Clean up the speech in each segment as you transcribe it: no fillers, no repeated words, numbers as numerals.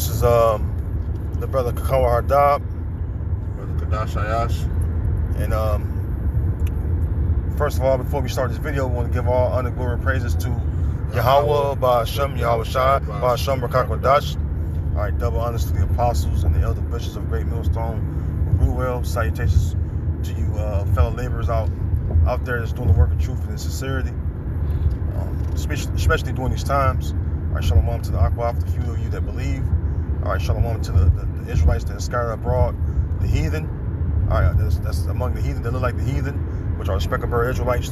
This is the brother Kakawar Hardab, Brother Kadash Ayash. and first of all, before we start this video, we want to give all honor, glory, and praises to Yahweh, Ba'ashem, Yahweh Shai, Ba'ashem, Rakakwadash. All right, double honors to the apostles and the elder bishops of Great Millstone, Ruel. Salutations to you fellow laborers out there that's doing the work of truth and sincerity, especially during these times. All right, shalom to the Akwaf, the few of you that believe. All right, shalom to the Israelites that are scattered abroad, the heathen. All right, that's among the heathen that look like the heathen, which are respectable Israelites.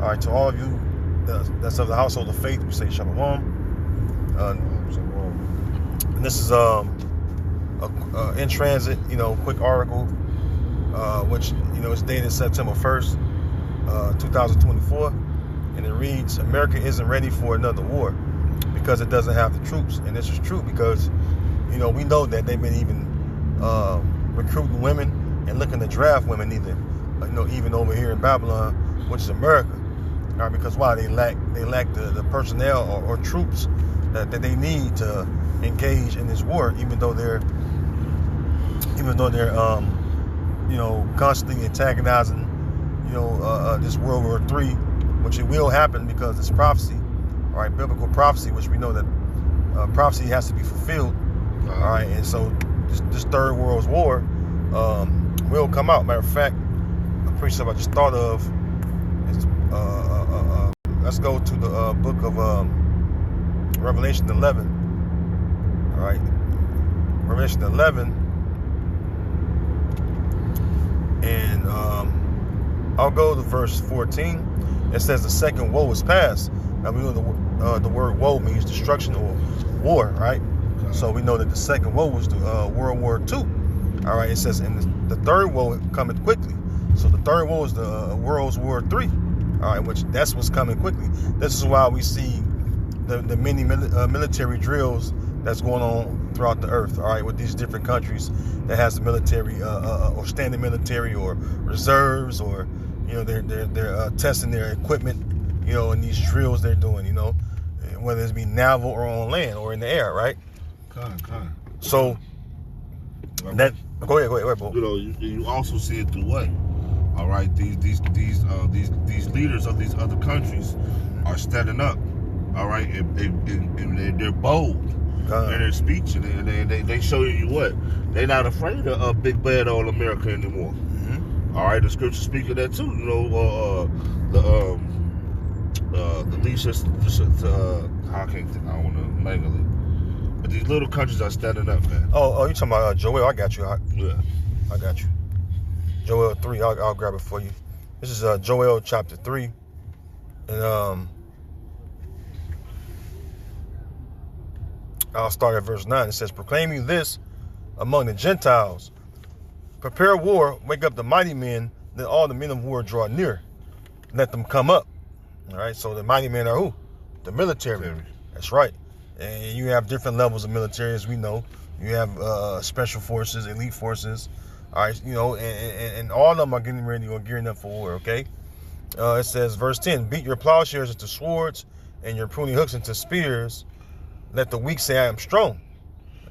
All right, to all of you that's of the household of faith, we say shalom. And this is in transit, quick article, which is dated September 1st, 2024, and it reads: America isn't ready for another war because it doesn't have the troops. And this is true because we know that they've been even recruiting women and looking to draft women even over here in Babylon, which is America. All right, because why? They lack the personnel or troops that they need to engage in this war, even though they're constantly antagonizing this World War III, which it will happen because it's prophecy, all right, biblical prophecy, which we know that prophecy has to be fulfilled, all right, and so this Third World War will come out. Matter of fact, I'm pretty sure I just thought of is let's go to the book of Revelation 11. All right, Revelation 11, and I'll go to verse 14. It says the second woe is past. Now we know the word woe means destruction or war, right? So we know that the second woe was the World War II. All right, it says, and the third woe cometh quickly. So the third woe is the World War III. All right, which that's what's coming quickly. This is why we see the many military drills that's going on throughout the earth, all right, with these different countries that has the military or standing military or reserves, or they're testing their equipment, in these drills they're doing, whether it's be naval or on land or in the air, right? So that go ahead, bro. You also see it through what? All right, these leaders of these other countries are standing up, all right, and they're bold in their speech, and they show you what they're not afraid of big bad old America anymore. Mm-hmm. All right, the scripture speak of that too. The least I can't think. I don't want to mangle it, but these little countries are standing up, man. Oh, you talking about Joel? I got you. Yeah, I got you. Joel 3. I'll grab it for you. This is Joel chapter 3, and I'll start at verse 9. It says, proclaim you this among the Gentiles. Prepare war, wake up the mighty men, let all the men of war draw near. Let them come up. All right, so the mighty men are who? The military. That's right. And you have different levels of military, as we know. You have special forces, elite forces. All right, and all of them are getting ready or gearing up for war, okay? It says, verse 10, beat your plowshares into swords and your pruning hooks into spears. Let the weak say I am strong.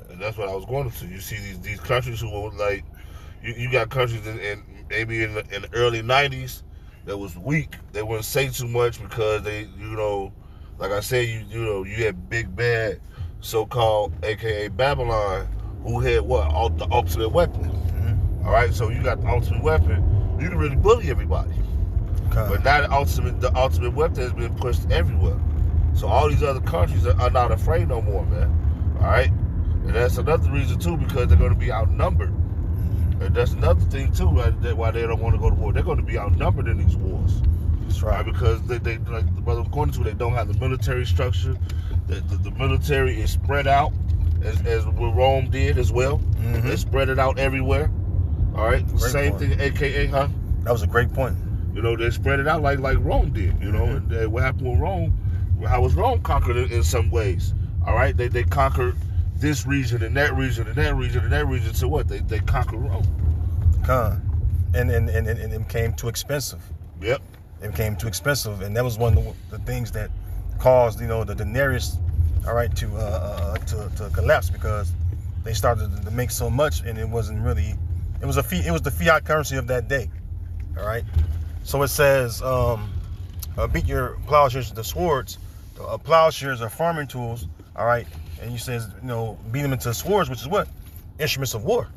And that's what I was going to. You see these countries who were like, you got countries maybe in the early 90s that was weak. They wouldn't say too much because they, like I said, you had big bad so-called AKA Babylon, who had what? The ultimate weapon. Mm-hmm. All right, so you got the ultimate weapon. You can really bully everybody. Okay. But now the ultimate weapon has been pushed everywhere. So all these other countries are not afraid no more, man. All right? And that's another reason, too, because they're going to be outnumbered. And that's another thing, too, why they don't want to go to war. They're going to be outnumbered in these wars. That's right. Because they like the brother was going to, they don't have the military structure. The military is spread out, as what Rome did as well. Mm-hmm. They spread it out everywhere. All right? Same thing, AKA, huh? That was a great point. They spread it out like Rome did, Mm-hmm. And what happened with Rome? How was Rome conquered in some ways? All right, they conquered this region and that region and that region and that region. So what? They conquered Rome. And it became too expensive. Yep. It became too expensive, and that was one of the things that caused the denarius all right, to collapse because they started to make so much, and it wasn't really. It was the fiat currency of that day. All right. So it says, beat your plowshares with the swords. Plowshares are farming tools. All right. And you says, beat them into swords, which is what? Instruments of war.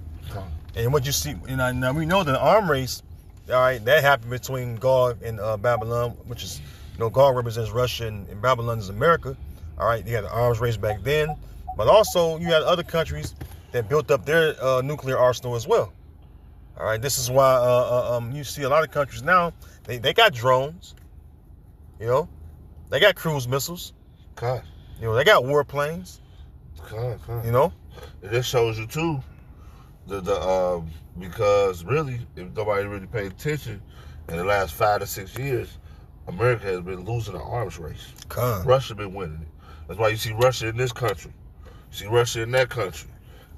And what you see, now we know the arm race, all right, that happened between Gog and Babylon, which is, Gog represents Russia and Babylon is America. All right, you had the arms race back then, but also you had other countries that built up their nuclear arsenal as well. All right, this is why you see a lot of countries now, they got drones, they got cruise missiles, God. They got warplanes, God. It just shows you too, because really, if nobody really paid attention, in the last 5 to 6 years, America has been losing the arms race. Russia been winning it. That's why you see Russia in this country, you see Russia in that country,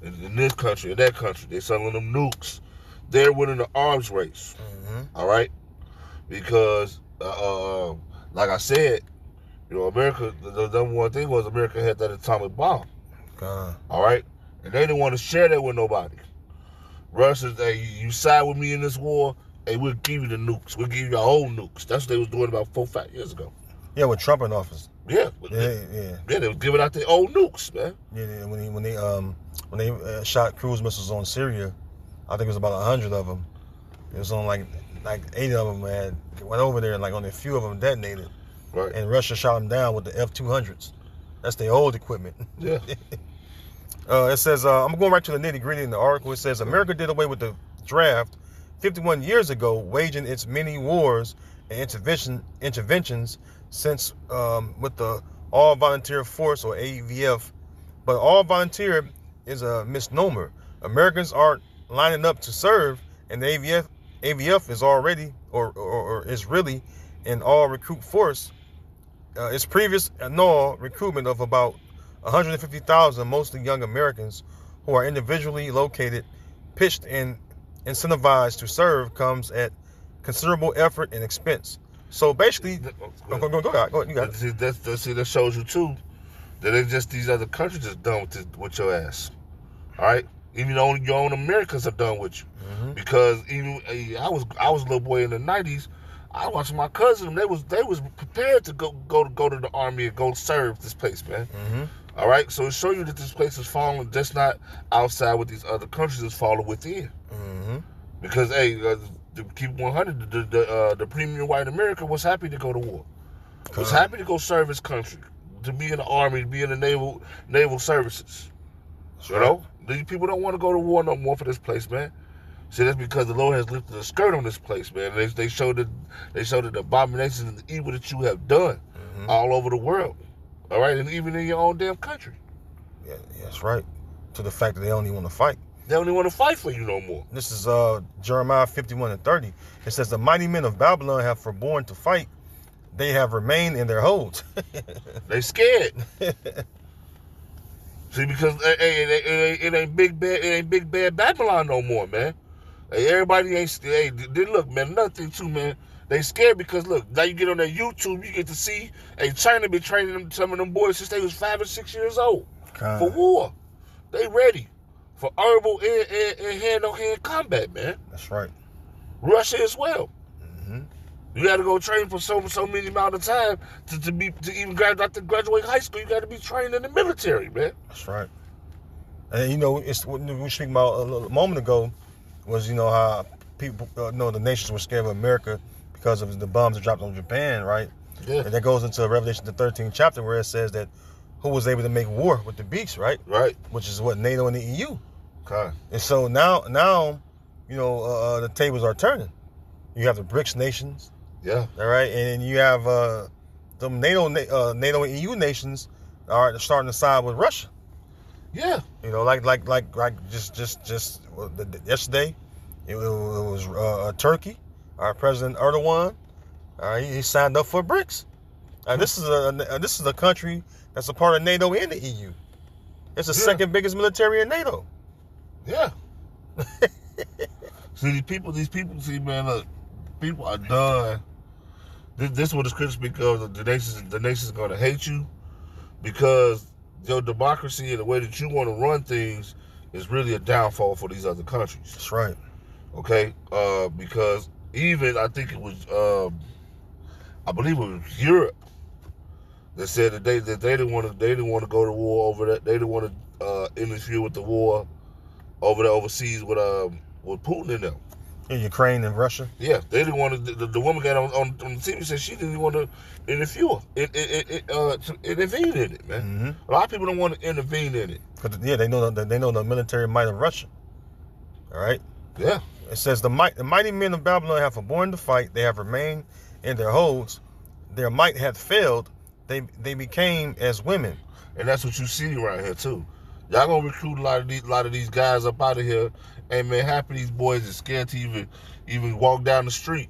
in this country, in that country. They selling them nukes. They're winning the arms race. All right, because like I said, America. The number one thing was America had that atomic bomb. All right, and they didn't want to share that with nobody. Russia, hey, you side with me in this war, hey, we'll give you the nukes. We'll give you your own nukes. That's what they was doing about 4-5 years ago. Yeah, with Trump in office. Yeah, they was giving out their own nukes, man. Yeah, when they shot cruise missiles on Syria, I think it was about 100 of them. It was on like 80 of them, man. Went over there and only a few of them detonated. Right. And Russia shot them down with the F-200s. That's their old equipment. Yeah. It says, I'm going right to the nitty gritty in the article. It says, America did away with the draft 51 years ago, waging its many wars and interventions since with the All Volunteer Force, or AVF. But all volunteer is a misnomer. Americans aren't lining up to serve, and the AVF is already or is really an all recruit force. Its previous annual recruitment of about 150,000, mostly young Americans who are individually located, pitched, and incentivized to serve, comes at considerable effort and expense. So basically, go ahead, you got it. That shows you too that it's just these other countries that's done with your ass. All right, even your own Americans are done with you. Because even I was a little boy in the 90s. I watched my cousin. They was prepared to go to the army and go serve this place, man. All right, so it shows you that this place is falling just not outside with these other countries, it's falling within. Because to keep 100, the premium white America was happy to go to war, was happy to go serve his country, to be in the army, to be in the naval services. These people don't want to go to war no more for this place, man. See, that's because the Lord has lifted a skirt on this place, man. They showed the abominations and the evil that you have done all over the world. All right, and even in your own damn country. Yeah, that's right. To the fact that they don't even want to fight. They don't even want to fight for you no more. This is Jeremiah 51:30. It says, the mighty men of Babylon have forborne to fight. They have remained in their holds. They scared. See, because it ain't big bad Babylon no more, man. Hey, everybody ain't. Hey, look, man. Another thing too, man. They scared because look, now you get on that YouTube, you get to see. Hey, China been training some of them boys since they was 5 or 6 years old for war. They ready for herbal and hand-on-hand combat, man. That's right. Russia as well. You got to go train for so many amount of time to even graduate high school. You got to be trained in the military, man. That's right. And it's what we were speaking about a moment ago was how people the nations were scared of America because of the bombs that dropped on Japan, right? Yeah. And that goes into Revelation the 13th chapter where it says that who was able to make war with the beast, right? Right. Which is what NATO and the EU. Okay. And so now the tables are turning. You have the BRICS nations. Yeah. All right, and you have the NATO and EU nations are starting to side with Russia. Yeah. Just yesterday, it was Turkey. Our President Erdogan, he signed up for BRICS. This is a country that's a part of NATO and the EU. It's the second biggest military in NATO. Yeah. See, these people, see, man, look, people are done. This is what the scripture speaks of. The nations are going to hate you because your democracy and the way that you want to run things is really a downfall for these other countries. That's right. Okay, because even I think it was, I believe it was Europe that said that they didn't want to go to war over that. They didn't want to interfere with the war over there overseas with Putin and them. In Ukraine and Russia. Yeah, they didn't want to. The woman got on the TV said she didn't want to interfere intervene in it, man. Mm-hmm. A lot of people don't want to intervene in it. Yeah, they know the military might of Russia. All right. Yeah. It says the mighty men of Babylon have forborne to fight. They have remained in their holds. Their might hath failed. They became as women. And that's what you see around here too. Y'all gonna recruit a lot of these guys up out of here. Hey man, half of these boys are scared to even walk down the street.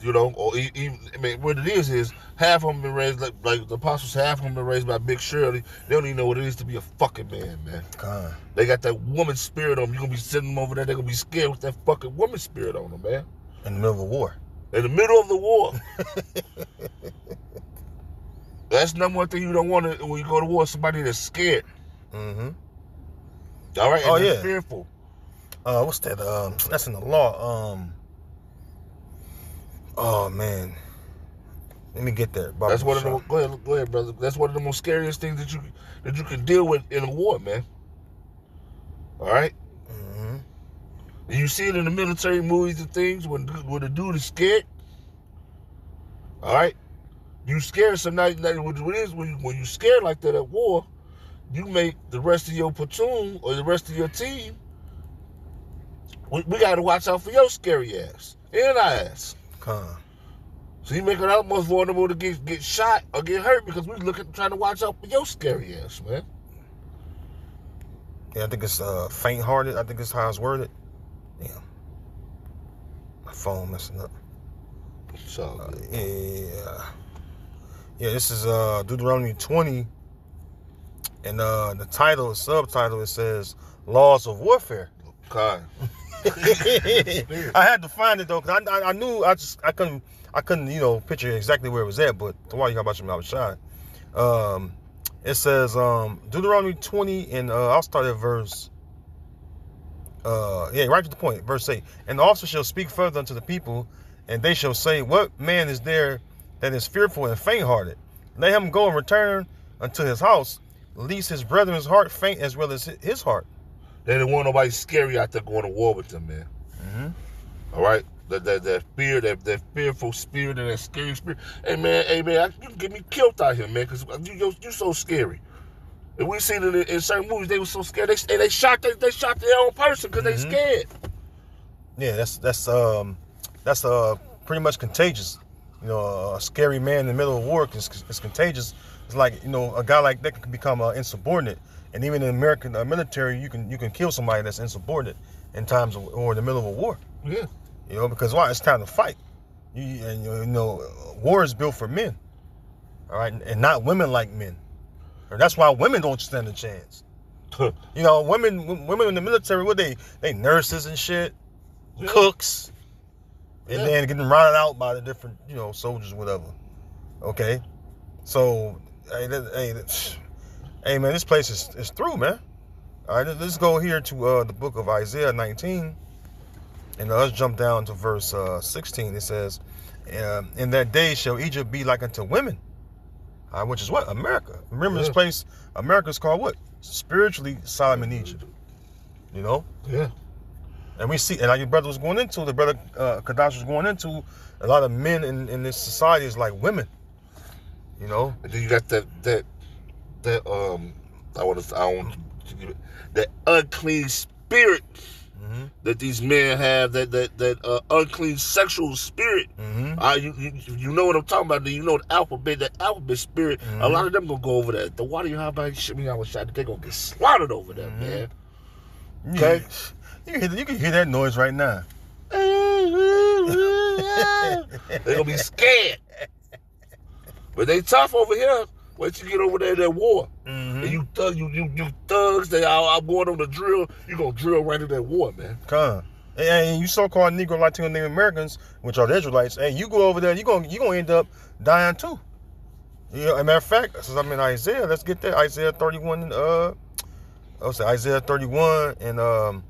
You know, or even, I mean, what it is half of them been raised like the apostles. Half of them been raised by Big Shirley. They don't even know what it is to be a fucking man, man. God. They got that woman spirit on them. You gonna be sitting them over there. They're gonna be scared with that fucking woman spirit on them, man. In the middle of a war. In the middle of the war. That's number one thing you don't want to when you go to war. Somebody that's scared. Mm-hmm. All right. Oh yeah. Fearful. What's that? That's in the law. Oh man. Let me get there. That's one of the. Go ahead, brother. That's one of the most scariest things that you can deal with in a war, man. All right. Mm-hmm. You see it in the military movies and things when the dude is scared. All right. You scared, so now what it is when you scared like that at war, you make the rest of your platoon or the rest of your team. We got to watch out for your scary ass and our ass. So you make it almost vulnerable to get shot or get hurt because we trying to watch out for your scary ass, man. Yeah, I think it's faint-hearted. I think it's how it's worded. Damn. My phone messing up. So yeah, this is Deuteronomy 20, and the subtitle, it says Laws of Warfare. God. I had to find it though, because I knew I couldn't picture exactly where it was at, but the while you got about your shine. It says Deuteronomy 20, and I'll start at verse right to the point, verse 8. And the officer shall speak further unto the people, and they shall say, what man is there that is fearful and faint-hearted? Let him go and return unto his house, lest his brethren's heart faint as well as his heart. They didn't want nobody scary out there going to war with them, man. Mm-hmm. All right? That fear, that fearful spirit and that scary spirit. Hey, man, you can get me killed out here, man, because you so scary. And we seen it in certain movies, they were so scared. They shot their own person because they scared. Yeah, that's pretty much contagious. You know, a scary man in the middle of war is contagious. It's like, a guy like that can become insubordinate. And even in the American military, you can kill somebody that's insubordinate in times or in the middle of a war. Yeah. Because why? It's time to fight. War is built for men. All right, and not women like men. And that's why women don't stand a chance. Women in the military, they nurses and shit, cooks, and then getting routed out by the different soldiers, whatever. Okay, so hey man, this place is through, man. All right, let's go here to the book of Isaiah 19, and let's jump down to verse 16. It says, "In that day shall Egypt be like unto women," which is what? America. Remember this place? America's called what? Spiritually Sodom and Egypt. Yeah. And we see, and like your brother was going into, the brother Kadash was going into, a lot of men in this society is like women. And then you got that that unclean spirit that these men have, that unclean sexual spirit. You know what I'm talking about. You know the alphabet spirit. A lot of them gonna go over there. The water you have by shit me out with shot, they're gonna get slaughtered over there, man. Okay? You can hear that noise right now. They're gonna be scared. But they tough over here. Once you get over there in that war, and you thugs, I'm going on the drill. You gonna drill right in that war, man. Come, and you so-called Negro, Latino, Native Americans, which are the Israelites, and you go over there, you gonna end up dying too. Yeah, as a matter of fact, since I'm in Isaiah, let's get there. Isaiah 31 and Isaiah 31 and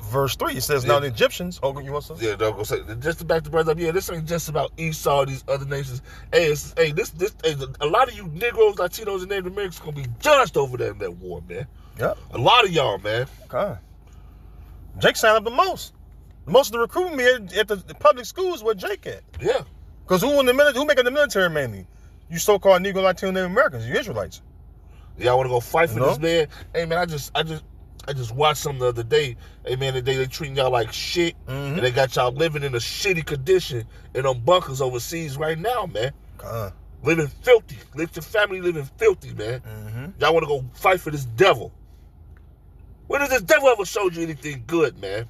verse 3. It says, now the Egyptians. Oh, you want something? Yeah, don't go say. Just to back the brother up. Yeah, this ain't just about Esau, these other nations. Hey, a lot of you Negroes, Latinos, and Native Americans gonna be judged over that in that war, man. Yeah. A lot of y'all, man. God. Jake signed up the most. Most of the recruitment at the public schools where Jake at. Yeah. Because who in the military? Who making the military mainly? You so-called Negro, Latino, Native Americans. You Israelites. Y'all want to go fight for this man? Hey man, I just watched something the other day. Hey man, they treating y'all like shit, and they got y'all living in a shitty condition in them bunkers overseas right now, man. Living filthy. Your family living filthy, man. Y'all want to go fight for this devil? When has this devil ever showed you anything good, man?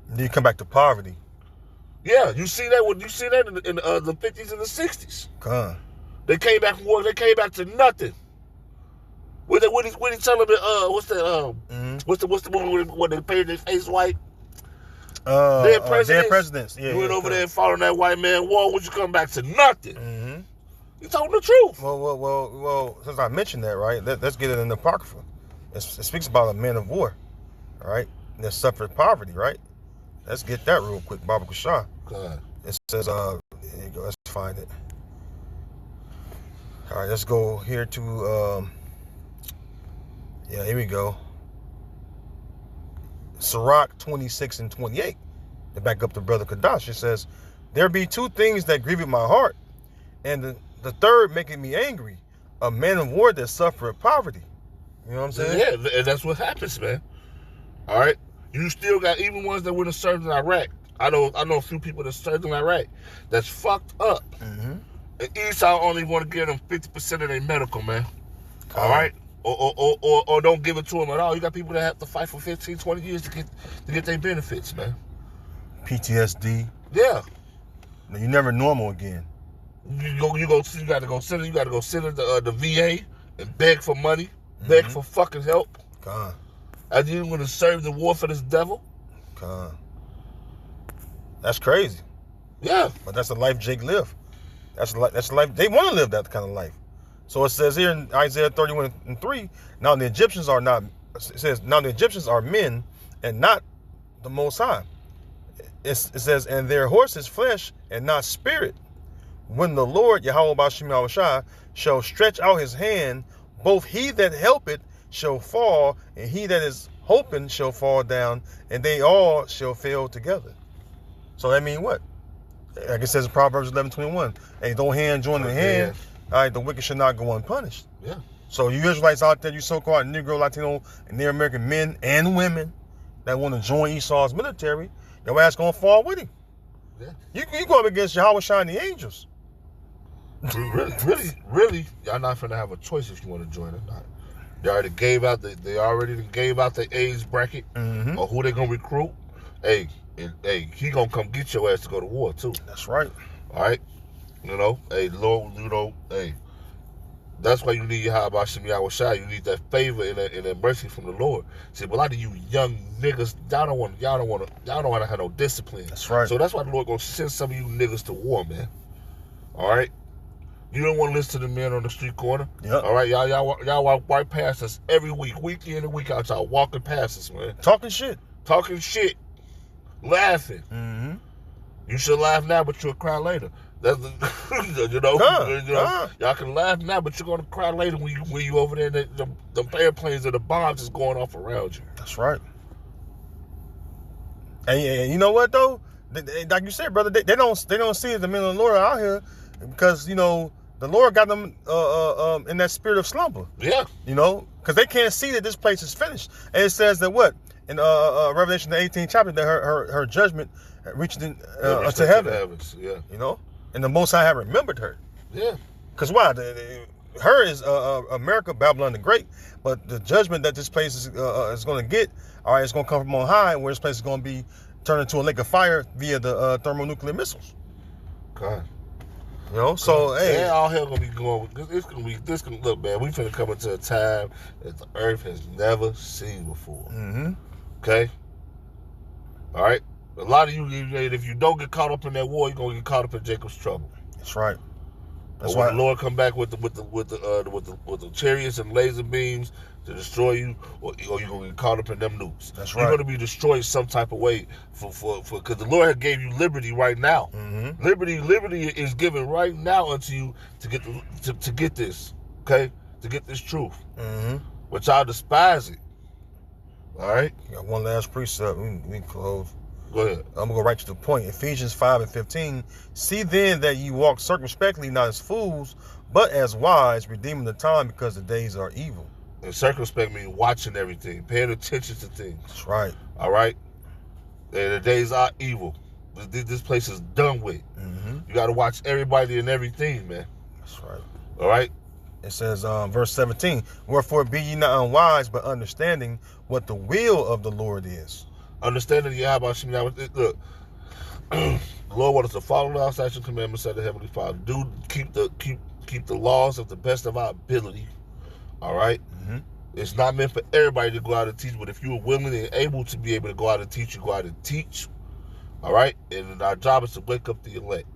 Then you come back to poverty. Yeah, you see that in the 50s and the 60s. They came back from war. They came back to nothing. When he tell them, what's the movie when they painted their face white? Dead presidents. Yeah, you went over there and fought on that white man war. Would you come back to nothing? You told the truth. Well. Since I mentioned that, right? Let's get it in the Apocrypha. It speaks about a man of war, right? That suffered poverty, right? Let's get that real quick, Baba Kushah. It says, here you go, let's find it. All right, let's go here to, here we go. Sirach 26 and 28. To back up the brother Kadash, it says, there be two things that grieve my heart, and the third making me angry, a man of war that suffereth poverty. You know what I'm saying? Yeah, and that's what happens, man. All right? You still got even ones that went and served in Iraq. I know a few people that served in Iraq that's fucked up. And Esau only want to give them 50% of their medical, man. All right? Or don't give it to them at all. You got people that have to fight for 15, 20 years to get their benefits, man. PTSD. Yeah. You're never normal again. You got to go sit at the VA and beg for money, beg for fucking help. And you going to serve the war for this devil? That's crazy. Yeah. But that's the life Jake lived. That's the life. They want to live that kind of life. So it says here in Isaiah 31 and 3, now the Egyptians are men and not the Most High. It says, and their horse is flesh and not spirit. When the Lord, Yahweh Bashim Yahushua, shall stretch out his hand, both he that helpeth shall fall, and he that is hoping shall fall down, and they all shall fail together. So that means what? Like it says in Proverbs 11:21, hey, don't hand join the hand. All right, the wicked should not go unpunished. Yeah. So you Israelites out there, you so-called Negro, Latino, and Native American men and women that want to join Esau's military, your ass gonna fall with him. Yeah. You go up against Yahweh Shai and the angels. Really, y'all not finna have a choice if you want to join or not. They already gave out the age bracket or who they gonna recruit. Hey, he gonna come get your ass to go to war too. That's right. All right, hey, Lord, hey, that's why you need Yahweh Shem Yahweh Shai. You need that favor and that mercy from the Lord. See, but a lot of you young niggas, y'all don't want to have no discipline. That's right. So that's why the Lord gonna send some of you niggas to war, man. All right. You don't want to listen to the men on the street corner. Yep. All right, y'all walk right past us every week in and week out. Y'all walking past us, man. Talking shit, laughing. You should laugh now, but you'll cry later. That's y'all can laugh now, but you're gonna cry later when you over there. The airplanes or the bombs is going off around you. That's right. And you know what though? Like you said, brother, they don't see the men of the Lord out here because the Lord got them in that spirit of slumber. Yeah. Because they can't see that this place is finished. And it says that what? In Revelation the 18th chapter, that her judgment reached unto heaven. Yeah. And the Most High have remembered her. Yeah. Because why? Her is America, Babylon the Great. But the judgment that this place is going to get, all right, it's going to come from on high, where this place is going to be turned into a lake of fire via the thermonuclear missiles. God. So hey, all hell gonna be going. Look, man. We finna come into a time that the earth has never seen before. Okay. All right. A lot of you, if you don't get caught up in that war, you're gonna get caught up in Jacob's trouble. That's right. That's But when why. the Lord come back with the chariots and laser beams to destroy you, or you're gonna get caught up in them nukes. That's You're right. gonna be destroyed some type of way for because the Lord had gave you liberty right now. Mm-hmm. Liberty is given right now unto you to get this, okay, to get this truth. Mm-hmm. But y'all despise it. All right, Got one last precept. We close. go ahead. I'm gonna go right to the point. Ephesians 5:15. See then that ye walk circumspectly, not as fools, but as wise, redeeming the time, because the days are evil. And circumspect means watching everything, paying attention to things. That's right. All right, and the days are evil. This place is done with. Mm-hmm. You got to watch everybody and everything, man. That's right. All right. It says, verse 17. Wherefore be ye not unwise, but understanding what the will of the Lord is. Understanding Yahweh Shem Yahweh. Look, the Lord wants us to follow the statutes and commandments of the Heavenly Father. Keep the laws of the best of our ability. All right. Mm-hmm. It's not meant for everybody to go out and teach, but if you are willing and able to be able to go out and teach, you go out and teach. All right. And our job is to wake up the elect.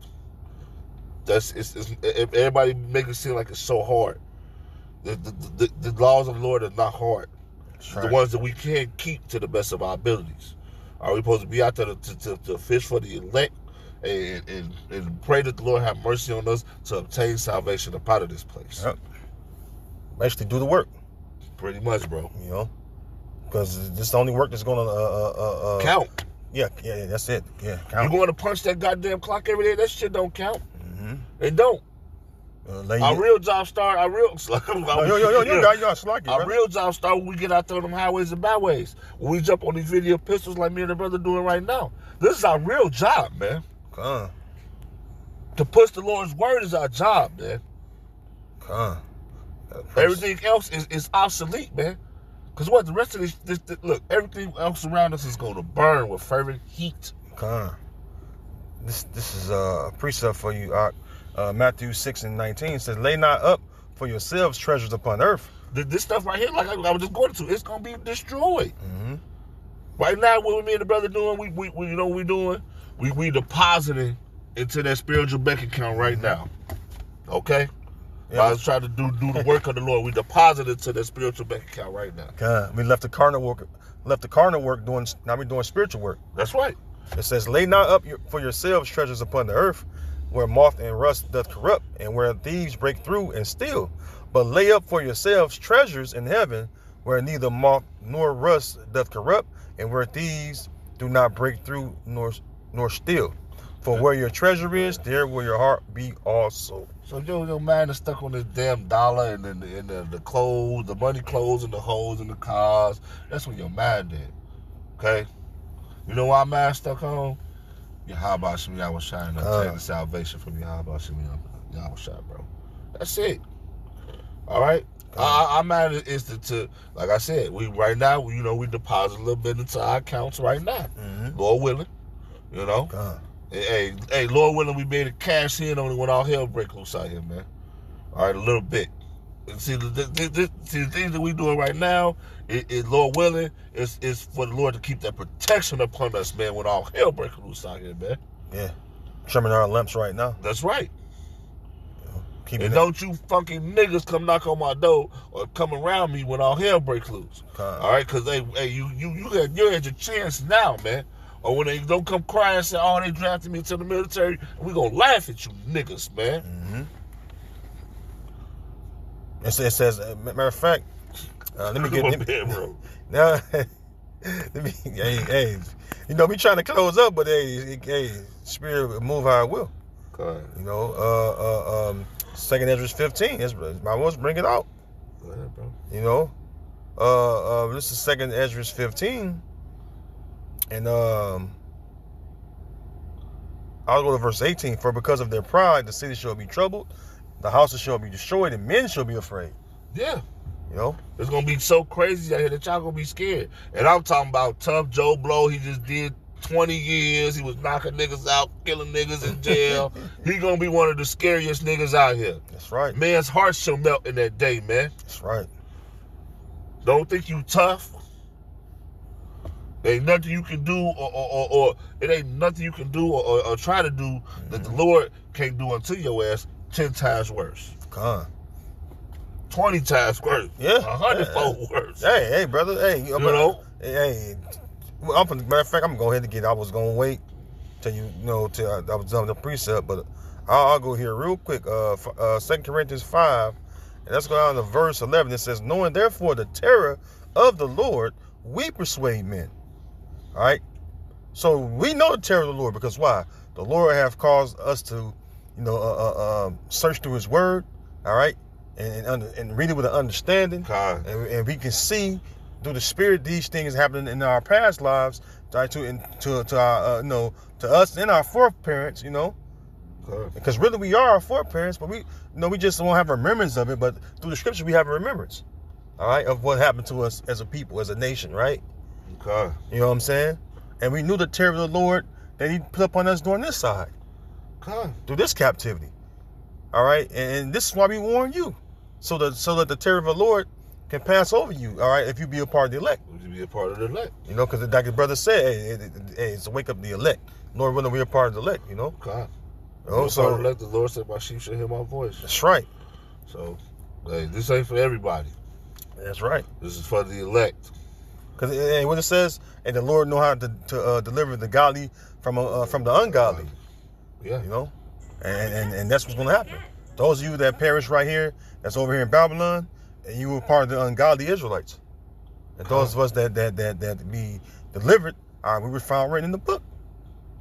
If everybody make it seem like it's so hard. The laws of the Lord are not hard. Right. The ones that we can keep to the best of our abilities. Are we supposed to be out there to fish for the elect and pray that the Lord have mercy on us to obtain salvation up out of this place? Yep. Basically, do the work. Pretty much, bro. You know, because this is the only work that's going to count. Yeah, that's it. Yeah, count. You going to punch that goddamn clock every day? That shit don't count. Mm-hmm. It don't. Our real job start. Our real job start when we get out there on them highways and byways. When we jump on these video pistols like me and the brother doing right now. This is our real job, man. To push the Lord's word is our job, man. Everything else is obsolete, man. Because what the rest of this look, everything else around us is going to burn with fervent heat. This is a precept for you. Matthew 6:19 says, "Lay not up for yourselves treasures upon earth." This stuff right here, like I was just going to, it's going to be destroyed. Mm-hmm. Right now, what me and the brother doing, we you know what we doing? We depositing into that spiritual bank account right now. Okay? Yeah. I was trying to do the work of the Lord. We deposited to that spiritual bank account right now. We left the carnal work doing, now we're doing spiritual work. That's right. It says, "Lay not up for yourselves treasures upon the earth, where moth and rust doth corrupt, and where thieves break through and steal. But lay up for yourselves treasures in heaven, where neither moth nor rust doth corrupt, and where thieves do not break through nor steal. For where your treasure is, there will your heart be also." So your man is stuck on this damn dollar and the clothes, the money, clothes, and the hoes and the cars. That's what your man did. Okay? You know why man stuck on? Yahweh Shem Yahweh Shai, and obtain the salvation from Yahweh Shem Yahweh Shai, bro. That's it. All right? Our man is to, like I said, we right now, we deposit a little bit into our accounts right now. Mm-hmm. Lord willing, you know. Hey, Lord willing, we be able to cash in on it when all hell break loose out here, man. All right, a little bit. And see, the things that we doing right now, is Lord willing, is for the Lord to keep that protection upon us, man, when all hell break loose out here, man. Yeah. Trimming our lamps right now. That's right. And don't you fucking niggas come knock on my door or come around me when all hell breaks loose. All right, because you had your chance now, man. Or when they don't come crying and say, "Oh, they drafted me to the military," we gonna laugh at you niggas, man. Mm-hmm. It says, matter of fact, let me get bro. Now, let me. Hey, we trying to close up, but hey, Spirit move how it will. Okay. 2 Ezra 15. My words, bring it out. Go ahead, bro. This is 2 Ezra 15. And I'll go to verse 18. "For because of their pride, the city shall be troubled, the houses shall be destroyed, and men shall be afraid." Yeah. It's going to be so crazy out here that y'all going to be scared. And I'm talking about tough Joe Blow. He just did 20 years. He was knocking niggas out, killing niggas in jail. He going to be one of the scariest niggas out here. That's right. Man's heart shall melt in that day, man. That's right. Don't think you tough. There ain't nothing you can do, or it ain't nothing you can do or try to do that the Lord can't do unto your ass. 10 times worse. Con. 20 times worse. Yeah. 100-fold worse. Hey, brother. Hey, You know? Hey, matter of fact, I'm gonna go ahead and get. I was gonna wait till till I was done with the precept, but I'll go here real quick. 2 Corinthians 5, and let's go down to verse 11. It says, "Knowing therefore the terror of the Lord, we persuade men." All right. So we know the terror of the Lord because why? The Lord have caused us to, search through His Word. All right, and read it with an understanding, and we can see through the Spirit these things happening in our past lives, right? To our to us and our foreparents, because really we are our foreparents, but we just don't have remembrance of it. But through the Scripture we have a remembrance, all right, of what happened to us as a people, as a nation, right? Okay. You know what I'm saying? And we knew the terror of the Lord that He put upon us during this side, through this captivity, all right. And this is why we warn you, so that the terror of the Lord can pass over you, all right, if you be a part of the elect. If you be a part of the elect. Because like your brother said, it's to wake up the elect. Lord willing, we are part of the elect, God. So elect, the Lord said, "My sheep shall hear my voice." That's right. So, hey, this ain't for everybody. That's right. This is for the elect. Because what it says, and the Lord know how to deliver the godly from the ungodly. Yeah. And that's what's going to happen. Those of you that perish right here, that's over here in Babylon, and you were part of the ungodly Israelites. And those of us that be delivered, we were found written in the book.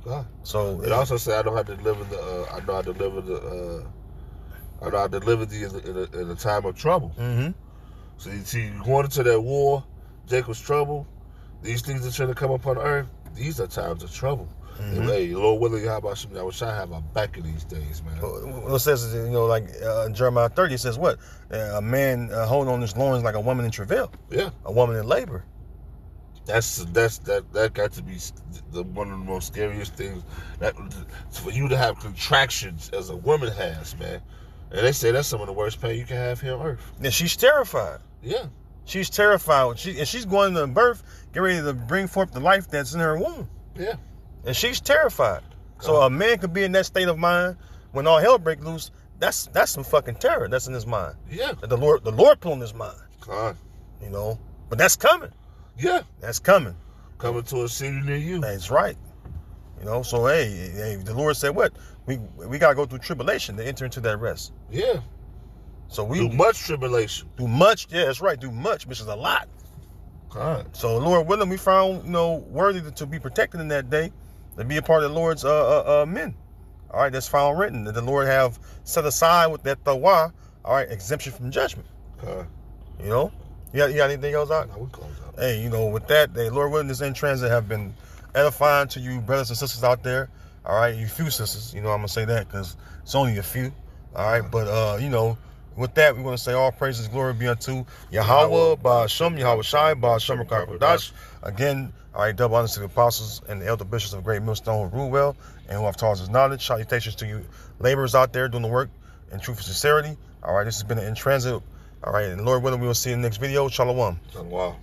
God. So it also said, I know how to deliver in a time of trouble. Mm-hmm. So you see, going into that war, Jacob's trouble, these things that trying to come upon earth, these are times of trouble. Mm-hmm. And, hey, Lord willing, how about you? I wish I have our back in these days, man. It says, like in Jeremiah 30, it says what? A man holding on his loins like a woman in travail. Yeah. A woman in labor. That got to be one of the most scariest things. That for you to have contractions as a woman has, man. And they say that's some of the worst pain you can have here on earth. And she's terrified. Yeah. She's terrified. She's going to birth, get ready to bring forth the life that's in her womb. Yeah. And she's terrified. So a man could be in that state of mind when all hell breaks loose. That's some fucking terror that's in his mind. Yeah. That the Lord put on his mind. God. But that's coming. Yeah. That's coming. Coming to a city near you. That's right. So hey, the Lord said what? We gotta go through tribulation to enter into that rest. Yeah. So we do much tribulation. Do much, yeah, that's right. Do much, which is a lot. God. So Lord willing, we found worthy to be protected in that day, to be a part of the Lord's men. All right, that's found written that the Lord have set aside with that tawah, all right, exemption from judgment. God. You got anything else out? No, we close out. Hey, with that, Lord willing, this in transit have been edifying to you brothers and sisters out there. All right, you few sisters, I'm gonna say that because it's only a few. All right, but with that, we're gonna say all praises, glory be unto Yahweh, Ba'ashem, Yahweh Shai, Ba'ashem Kodash. Again, all right, double honors to the apostles and the elder bishops of Great Millstone who rule well and who have taught us knowledge. Salutations to you laborers out there doing the work in truth and sincerity. All right, this has been an in transit. All right, and Lord willing, we will see you in the next video. Shalom. Shalom.